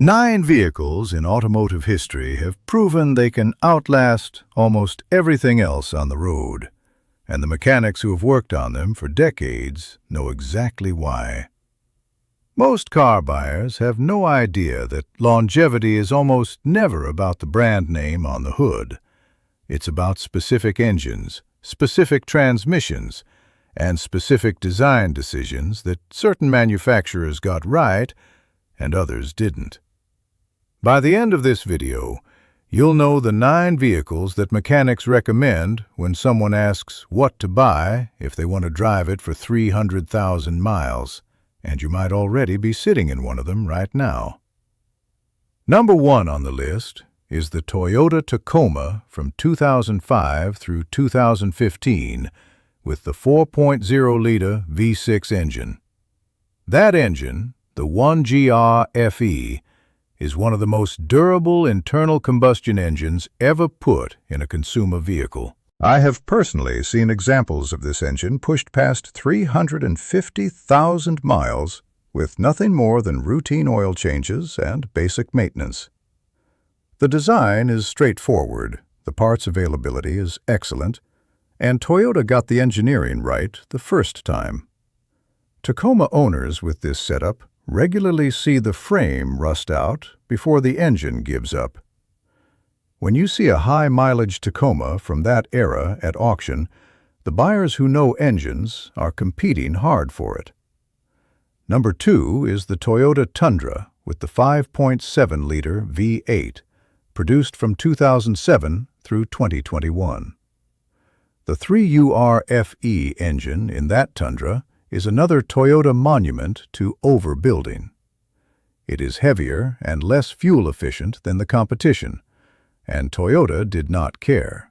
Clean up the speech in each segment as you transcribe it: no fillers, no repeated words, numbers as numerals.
9 vehicles in automotive history have proven they can outlast almost everything else on the road, and the mechanics who have worked on them for decades know exactly why. Most car buyers have no idea that longevity is almost never about the brand name on the hood. It's about specific engines, specific transmissions, and specific design decisions that certain manufacturers got right and others didn't. By the end of this video, you'll know the 9 vehicles that mechanics recommend when someone asks what to buy if they want to drive it for 300,000 miles, and you might already be sitting in one of them right now. Number 1 on the list is the Toyota Tacoma from 2005 through 2015 with the 4.0-liter V6 engine. That engine, the 1GR-FE, is one of the most durable internal combustion engines ever put in a consumer vehicle. I have personally seen examples of this engine pushed past 350,000 miles with nothing more than routine oil changes and basic maintenance. The design is straightforward, the parts availability is excellent, and Toyota got the engineering right the first time. Tacoma owners with this setup regularly see the frame rust out before the engine gives up. When you see a high-mileage Tacoma from that era at auction, the buyers who know engines are competing hard for it. Number 2 is the Toyota Tundra with the 5.7-liter V8, produced from 2007 through 2021. The 3UR-FE engine in that Tundra is another Toyota monument to overbuilding. It is heavier and less fuel efficient than the competition, and Toyota did not care.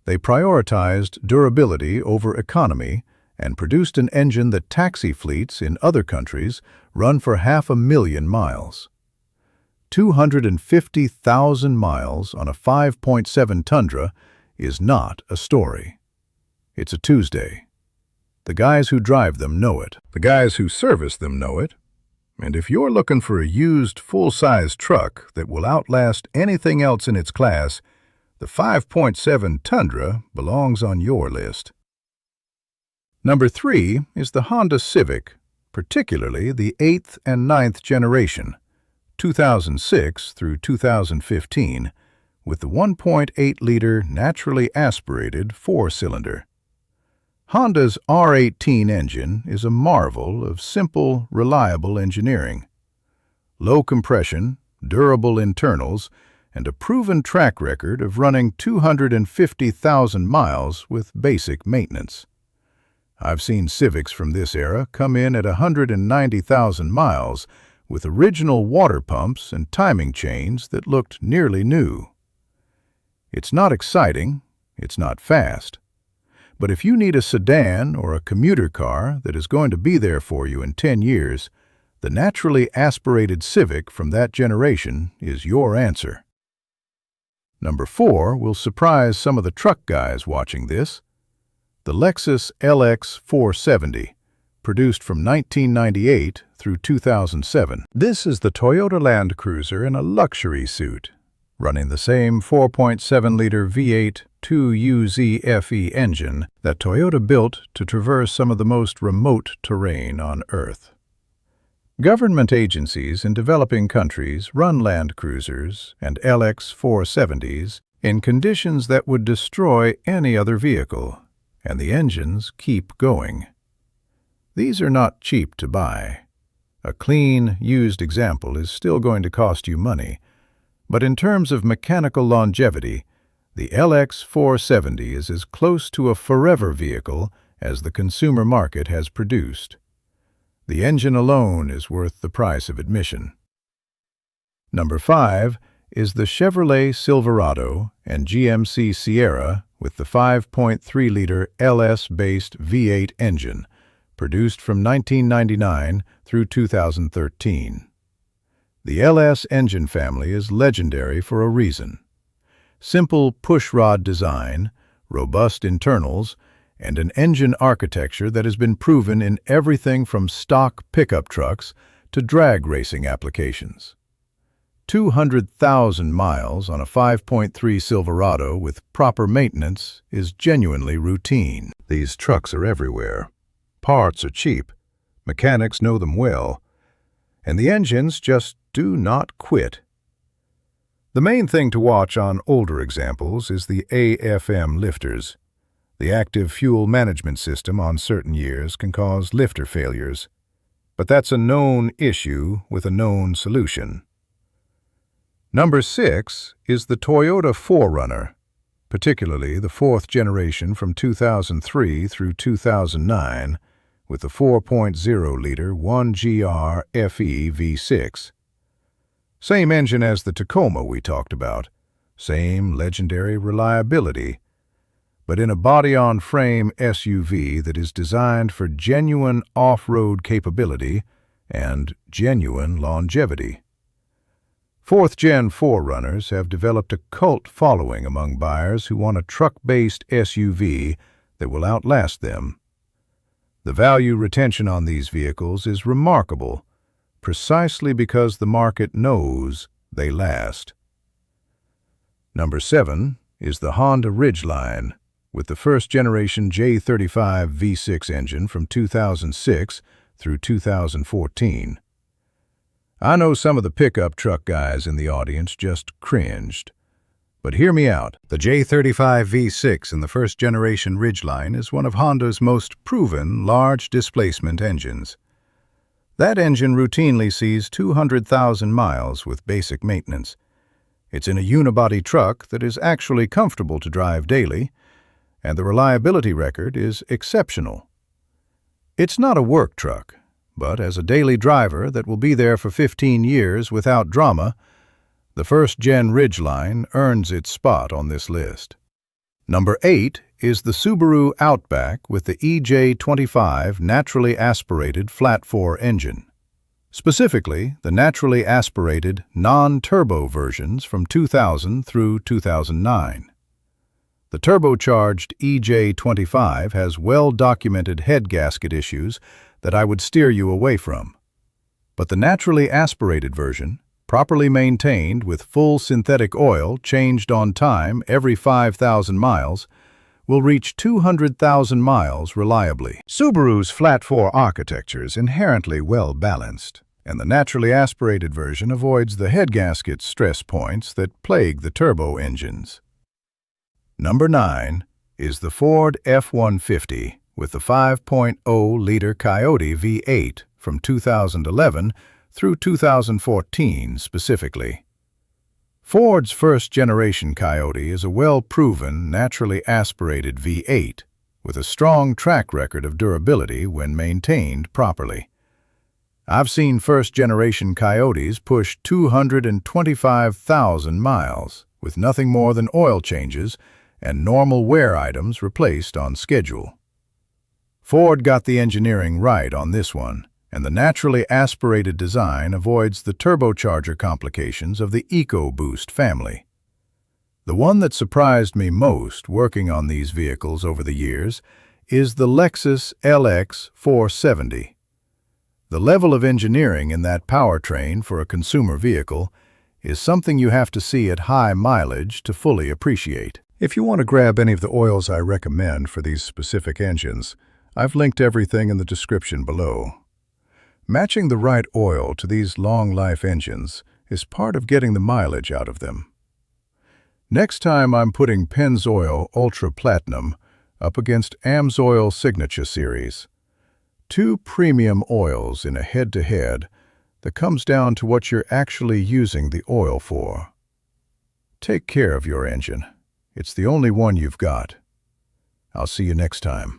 They prioritized durability over economy and produced an engine that taxi fleets in other countries run for 500,000 miles. 250,000 miles on a 5.7 Tundra is not a story. It's a Tuesday. The guys who drive them know it. The guys who service them know it. And if you're looking for a used, full-size truck that will outlast anything else in its class, the 5.7 Tundra belongs on your list. Number 3 is the Honda Civic, particularly the 8th and 9th generation, 2006 through 2015, with the 1.8-liter naturally aspirated 4-cylinder. Honda's R18 engine is a marvel of simple, reliable engineering. Low compression, durable internals, and a proven track record of running 250,000 miles with basic maintenance. I've seen Civics from this era come in at 190,000 miles with original water pumps and timing chains that looked nearly new. It's not exciting, it's not fast. But if you need a sedan or a commuter car that is going to be there for you in 10 years, the naturally aspirated Civic from that generation is your answer. Number 4 will surprise some of the truck guys watching this. The Lexus LX 470, produced from 1998 through 2007. This is the Toyota Land Cruiser in a luxury suit, running the same 4.7-liter V8 2UZ-FE engine that Toyota built to traverse some of the most remote terrain on Earth. Government agencies in developing countries run Land Cruisers and LX 470s in conditions that would destroy any other vehicle, and the engines keep going. These are not cheap to buy. A clean, used example is still going to cost you money, but in terms of mechanical longevity, the LX 470 is as close to a forever vehicle as the consumer market has produced. The engine alone is worth the price of admission. Number 5 is the Chevrolet Silverado and GMC Sierra with the 5.3-liter LS-based V8 engine, produced from 1999 through 2013. The LS engine family is legendary for a reason. Simple pushrod design, robust internals, and an engine architecture that has been proven in everything from stock pickup trucks to drag racing applications. 200,000 miles on a 5.3 Silverado with proper maintenance is genuinely routine. These trucks are everywhere. Parts are cheap, mechanics know them well, and the engines just do not quit. The main thing to watch on older examples is the AFM lifters. The active fuel management system on certain years can cause lifter failures, but that's a known issue with a known solution. Number 6 is the Toyota 4Runner, particularly the 4th generation from 2003 through 2009, with the 4.0-liter 1GR FE V6. Same engine as the Tacoma we talked about, same legendary reliability, but in a body-on-frame SUV that is designed for genuine off-road capability and genuine longevity. 4th-gen 4Runners have developed a cult following among buyers who want a truck-based SUV that will outlast them. The value retention on these vehicles is remarkable, precisely because the market knows they last. Number 7 is the Honda Ridgeline, with the 1st-generation J35 V6 engine from 2006 through 2014. I know some of the pickup truck guys in the audience just cringed. But hear me out. The J35 V6 in the 1st-generation Ridgeline is one of Honda's most proven large displacement engines. That engine routinely sees 200,000 miles with basic maintenance. It's in a unibody truck that is actually comfortable to drive daily, and the reliability record is exceptional. It's not a work truck, but as a daily driver that will be there for 15 years without drama, the 1st-gen Ridgeline earns its spot on this list. Number 8 is the Subaru Outback with the EJ25 naturally aspirated flat-4 engine. Specifically, the naturally aspirated non-turbo versions from 2000 through 2009. The turbocharged EJ25 has well-documented head gasket issues that I would steer you away from. But the naturally aspirated version, properly maintained with full synthetic oil changed on time every 5,000 miles, will reach 200,000 miles reliably. Subaru's flat-4 architecture is inherently well-balanced, and the naturally aspirated version avoids the head gasket stress points that plague the turbo engines. Number 9 is the Ford F-150 with the 5.0-liter Coyote V8 from 2011 through 2014 specifically. Ford's 1st-generation Coyote is a well-proven, naturally aspirated V8 with a strong track record of durability when maintained properly. I've seen 1st-generation Coyotes push 225,000 miles with nothing more than oil changes and normal wear items replaced on schedule. Ford got the engineering right on this one, and the naturally aspirated design avoids the turbocharger complications of the EcoBoost family. The one that surprised me most working on these vehicles over the years is the Lexus LX 470. The level of engineering in that powertrain for a consumer vehicle is something you have to see at high mileage to fully appreciate. If you want to grab any of the oils I recommend for these specific engines, I've linked everything in the description below. Matching the right oil to these long-life engines is part of getting the mileage out of them. Next time I'm putting Pennzoil Ultra Platinum up against Amsoil Signature Series. 2 premium oils in a head-to-head that comes down to what you're actually using the oil for. Take care of your engine. It's the only one you've got. I'll see you next time.